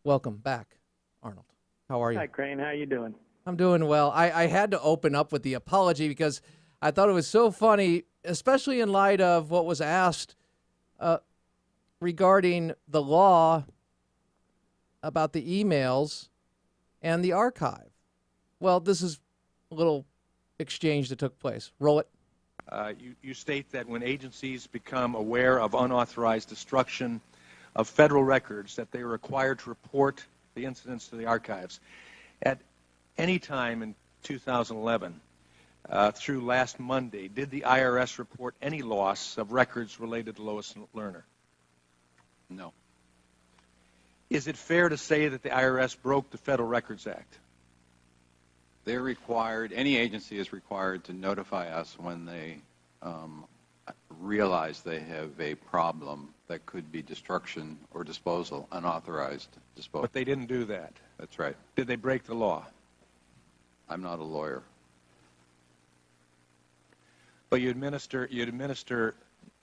Welcome back, Arnold. How are you? Hi, Crane. How you doing? I'm doing well. I had to open up with the apology because I thought it was so funny, especially in light of what was asked uh, regarding the law about the emails and the archive. Well, this is a little exchange that took place. Roll it. You state that when agencies become aware of unauthorized destruction of federal records, that they are required to report the incidents to the archives. At any time in 2011, through last Monday, did the IRS report any loss of records related to Lois Lerner? No. Is it fair to say that the IRS broke the Federal Records Act? They're required, any agency is required to notify us when they realize they have a problem that could be destruction or disposal, unauthorized disposal. But they didn't do that. That's right. Did they break the law? I'm not a lawyer. But you administer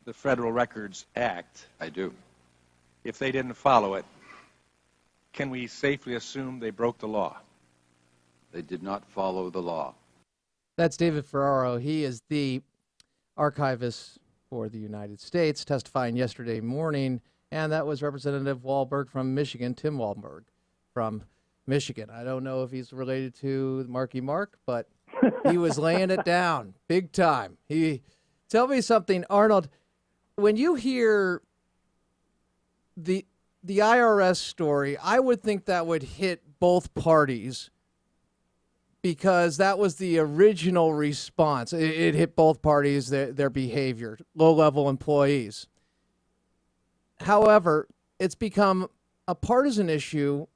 the Federal Records Act. I do. If they didn't follow it, can we safely assume they broke the law? They did not follow the law. That's David Ferraro. He is the archivist for the United States, testifying yesterday morning, and that was Representative Wahlberg from Michigan, Tim Wahlberg from Michigan. I don't know if he's related to Marky Mark, but he was laying it down big time. Tell me something, Arnold. When you hear the IRS story, I would think that would hit both parties because that was the original response. It hit both parties, their behavior, low-level employees. However, it's become a partisan issue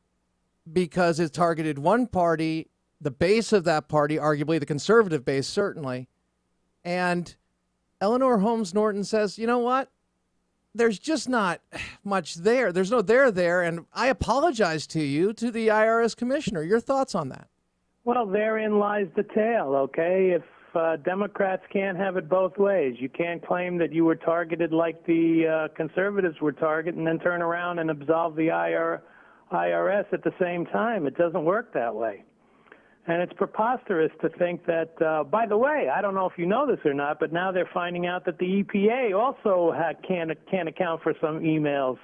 because it's targeted one party, the base of that party, arguably the conservative base, certainly. And Eleanor Holmes Norton says, you know what? There's just not much there. There's no there, and I apologize to you, to the IRS commissioner. Your thoughts on that? Well, therein lies the tale, okay? If Democrats can't have it both ways, you can't claim that you were targeted like the conservatives were targeted and then turn around and absolve the IRS at the same time. It doesn't work that way. And it's preposterous to think that, by the way, I don't know if you know this or not, but now they're finding out that the EPA also can't account for some emails.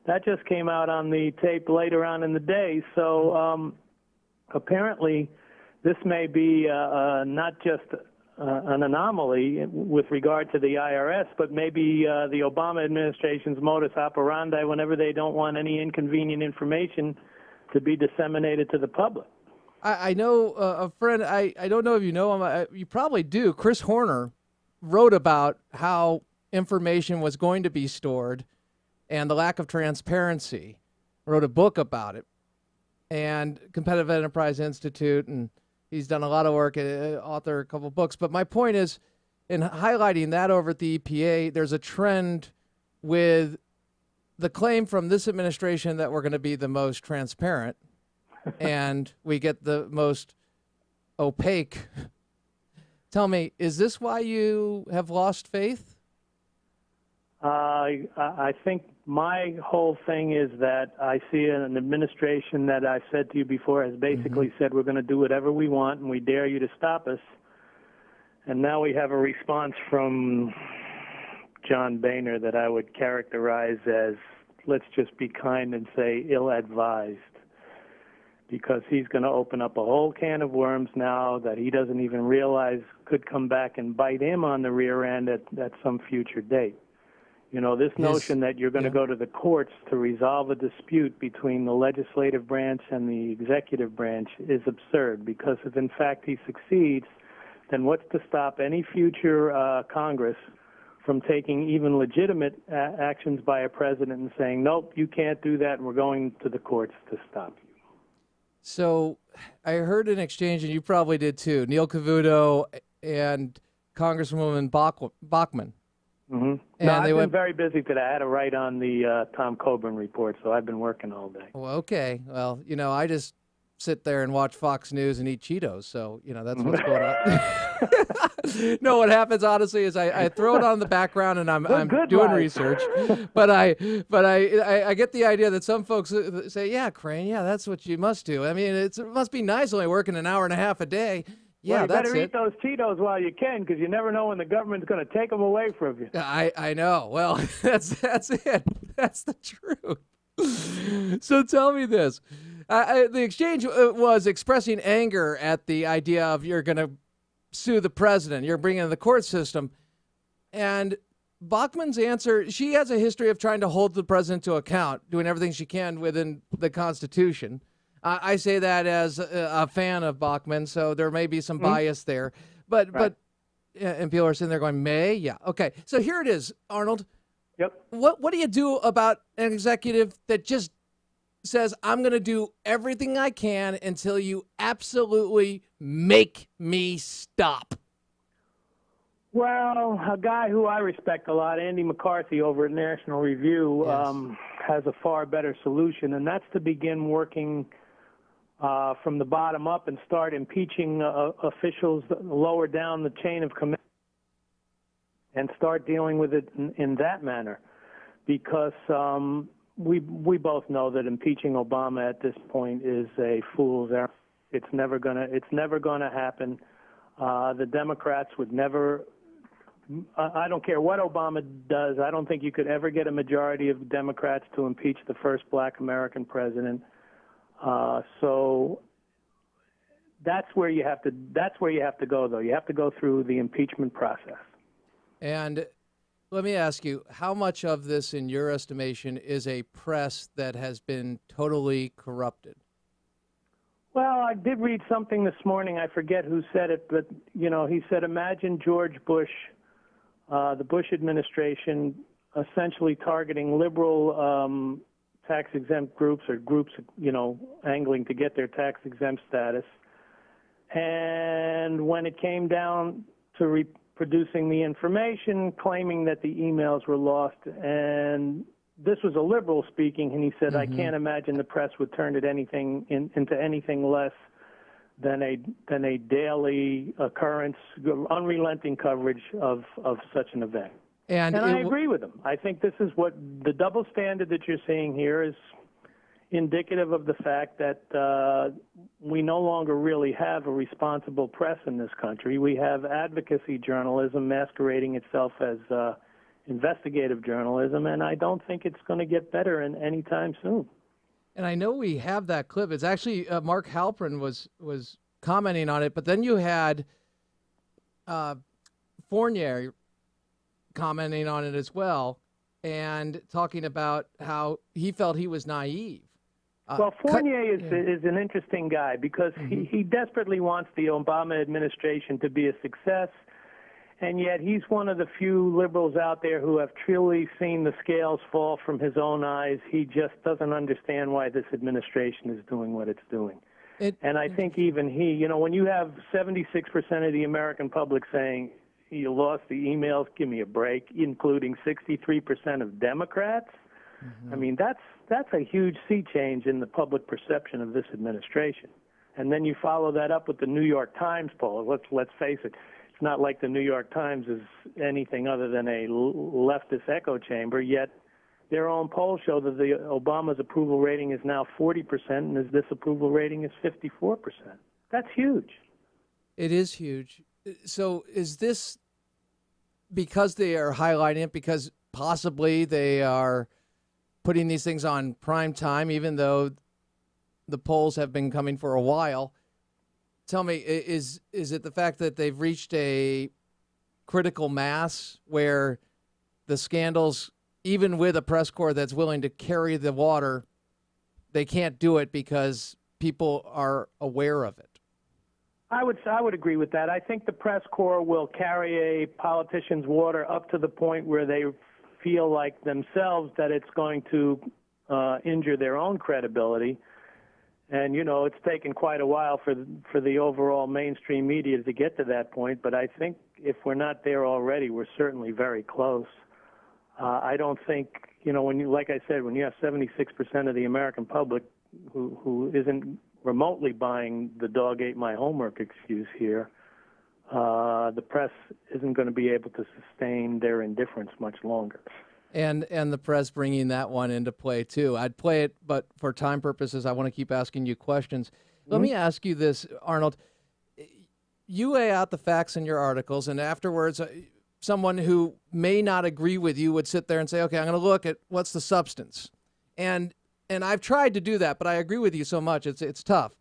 That just came out on the tape later on in the day. So apparently this may be not just an anomaly with regard to the IRS, but maybe the Obama administration's modus operandi whenever they don't want any inconvenient information to be disseminated to the public. I know a friend, I don't know if you know him, you probably do. Chris Horner wrote about how information was going to be stored and the lack of transparency, wrote a book about it, and Competitive Enterprise Institute, and he's done a lot of work, author a couple books. But my point is, in highlighting that over at the EPA, there's a trend with the claim from this administration that we're going to be the most transparent and we get the most opaque. Tell me, is this why you have lost faith? I think my whole thing is that I see an administration that I've said to you before has basically said we're going to do whatever we want and we dare you to stop us. And now we have a response from John Boehner that I would characterize as, let's just be kind and say, ill-advised. Because he's going to open up a whole can of worms now that he doesn't even realize could come back and bite him on the rear end at some future date. You know, this notion that you're going to go to the courts to resolve a dispute between the legislative branch and the executive branch is absurd, because if in fact he succeeds, then what's to stop any future Congress from taking even legitimate actions by a president and saying, nope, you can't do that, and we're going to the courts to stop you. So I heard an exchange, and you probably did too, Neil Cavuto and Congresswoman Bachmann. Mm-hmm. No, I've been very busy today. I had to write on the Tom Coburn report, so I've been working all day. Well, okay. Well, you know, I just sit there and watch Fox News and eat Cheetos. So, that's what's going on. No, what happens honestly is I throw it on in the background and I'm doing research, but I get the idea that some folks say, yeah, Crane, yeah, that's what you must do. I mean, it must be nice only working an hour and a half a day. Yeah, well, you that's better eat those Cheetos while you can, because you never know when the government's going to take them away from you. I know. Well, that's it. That's the truth. So tell me this. The exchange was expressing anger at the idea of you're going to sue the president. You're bringing in the court system. And Bachmann's answer, she has a history of trying to hold the president to account, doing everything she can within the Constitution. I say that as a fan of Bachmann, so there may be some bias there. But and people are sitting there going, May? Yeah. Okay. So here it is, Arnold. Yep. What do you do about an executive that just says, I'm going to do everything I can until you absolutely make me stop? Well, a guy who I respect a lot, Andy McCarthy over at National Review, has a far better solution, and that's to begin working from the bottom up and start impeaching officials lower down the chain of command and start dealing with it in that manner. Because we both know that impeaching Obama at this point is a fool's errand. It's never gonna happen. The Democrats would never. I don't care what Obama does. I don't think you could ever get a majority of Democrats to impeach the first Black American president. So that's where you have to go, though. You have to go through the impeachment process. And let me ask you, how much of this, in your estimation, is a press that has been totally corrupted? Well, I did read something this morning. I forget who said it, but, he said, imagine George Bush, the Bush administration, essentially targeting liberal tax-exempt groups or groups, angling to get their tax-exempt status. And when it came down to producing the information, claiming that the emails were lost, and this was a liberal speaking, and he said, I can't imagine the press would turn it into anything less than a daily occurrence, unrelenting coverage of such an event. And I agree with him. I think this is what the double standard that you're seeing here is indicative of the fact that we no longer really have a responsible press in this country. We have advocacy journalism masquerading itself as investigative journalism, and I don't think it's going to get better anytime soon. And I know we have that clip. It's actually Mark Halperin was commenting on it, but then you had Fournier commenting on it as well and talking about how he felt he was naive. Well, Fournier is an interesting guy because he desperately wants the Obama administration to be a success, and yet he's one of the few liberals out there who have truly seen the scales fall from his own eyes. He just doesn't understand why this administration is doing what it's doing. And I think even he, when you have 76% of the American public saying, you lost the emails, give me a break, including 63% of Democrats, I mean, that's a huge sea change in the public perception of this administration. And then you follow that up with the New York Times poll. Let's face it, it's not like the New York Times is anything other than a leftist echo chamber, yet their own polls show that Obama's approval rating is now 40% and his disapproval rating is 54%. That's huge. It is huge. So is this because they are highlighting it, because possibly they are putting these things on prime time, even though the polls have been coming for a while? Tell me, is it the fact that they've reached a critical mass where the scandals, even with a press corps that's willing to carry the water, they can't do it because people are aware of it? I would agree with that. I think the press corps will carry a politician's water up to the point where they feel like themselves that it's going to injure their own credibility. And, it's taken quite a while for the overall mainstream media to get to that point. But I think if we're not there already, we're certainly very close. I don't think, like I said, when you have 76% of the American public who isn't remotely buying the dog ate my homework excuse here, the press isn't going to be able to sustain their indifference much longer. And the press bringing that one into play, too. I'd play it, but for time purposes, I want to keep asking you questions. Let me ask you this, Arnold. You lay out the facts in your articles, and afterwards, someone who may not agree with you would sit there and say, okay, I'm going to look at what's the substance. And I've tried to do that, but I agree with you so much, it's tough.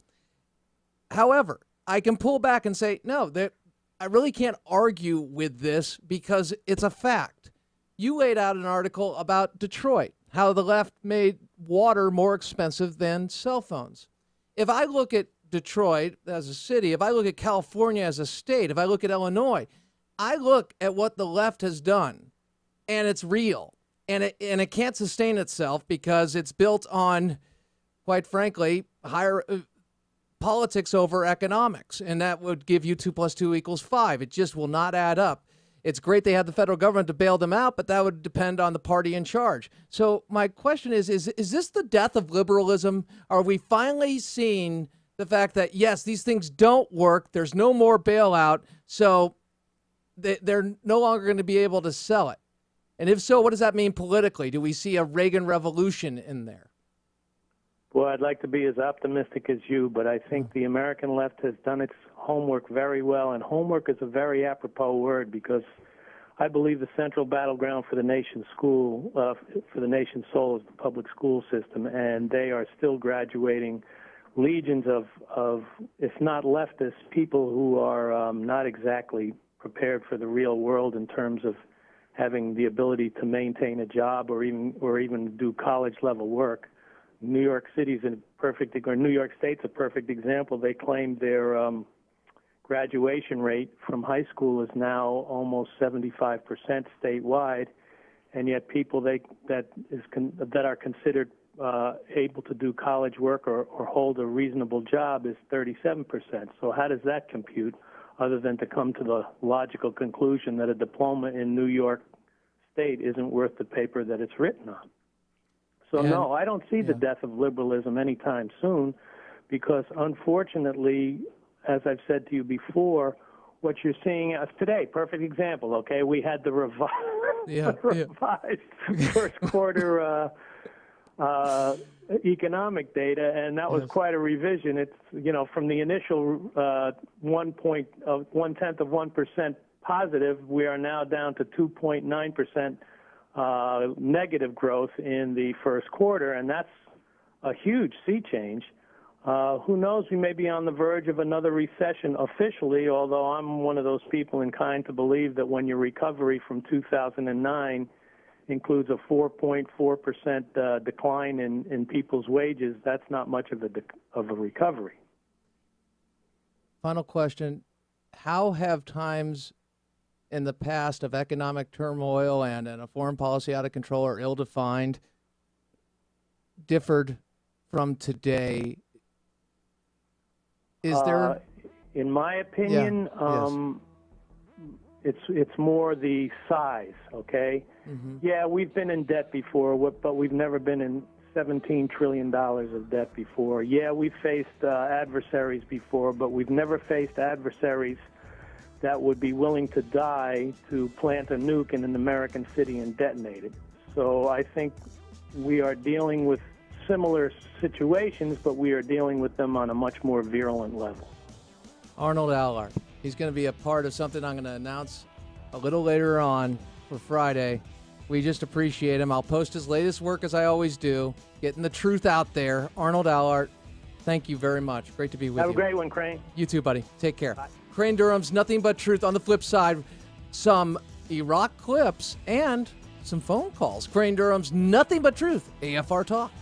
However, I can pull back and say, no, I really can't argue with this because it's a fact. You laid out an article about Detroit, how the left made water more expensive than cell phones. If I look at Detroit as a city, if I look at California as a state, if I look at Illinois, I look at what the left has done, and it's real. And it can't sustain itself because it's built on, quite frankly, higher politics over economics. And that would give you 2 + 2 = 5. It just will not add up. It's great they had the federal government to bail them out, but that would depend on the party in charge. So my question is this the death of liberalism? Are we finally seeing the fact that, yes, these things don't work, there's no more bailout, so they're no longer going to be able to sell it? And if so, what does that mean politically? Do we see a Reagan revolution in there? Well, I'd like to be as optimistic as you, but I think the American left has done its homework very well, and homework is a very apropos word because I believe the central battleground for the nation's soul is the public school system, and they are still graduating legions of if not leftist, people who are not exactly prepared for the real world in terms of having the ability to maintain a job or even do college level work. New York City's New York State's a perfect example. They claim their graduation rate from high school is now almost 75% statewide, and yet people that are considered able to do college work or hold a reasonable job is 37%. So how does that compute, other than to come to the logical conclusion that a diploma in New York State isn't worth the paper that it's written on? So no, I don't see the death of liberalism anytime soon because, unfortunately, as I've said to you before, what you're seeing us today, perfect example, okay? We had the revised first quarter economic data, and that was quite a revision. It's, from the initial 0.1% positive, we are now down to 2.9% negative growth in the first quarter, and that's a huge sea change. Who knows, we may be on the verge of another recession officially, although I'm one of those people inclined to believe that when your recovery from 2009 includes a 4.4% decline in people's wages, that's not much of a recovery. Final question. How have times in the past of economic turmoil and a foreign policy out of control or ill-defined differed from today? Is there? In my opinion, it's more the size, okay? Mm-hmm. Yeah, we've been in debt before, but we've never been in $17 trillion of debt before. Yeah, we've faced adversaries before, but we've never faced adversaries that would be willing to die to plant a nuke in an American city and detonate it. So I think we are dealing with similar situations, but we are dealing with them on a much more virulent level. Arnold Ahlert. He's going to be a part of something I'm going to announce a little later on for Friday. We just appreciate him. I'll post his latest work as I always do, getting the truth out there. Arnold Ahlert, thank you very much. Great to be with you. Have a great one, Crane. You too, buddy. Take care. Bye. Crane Durham's Nothing But Truth. On the flip side, some Iraq clips and some phone calls. Crane Durham's Nothing But Truth, AFR Talk.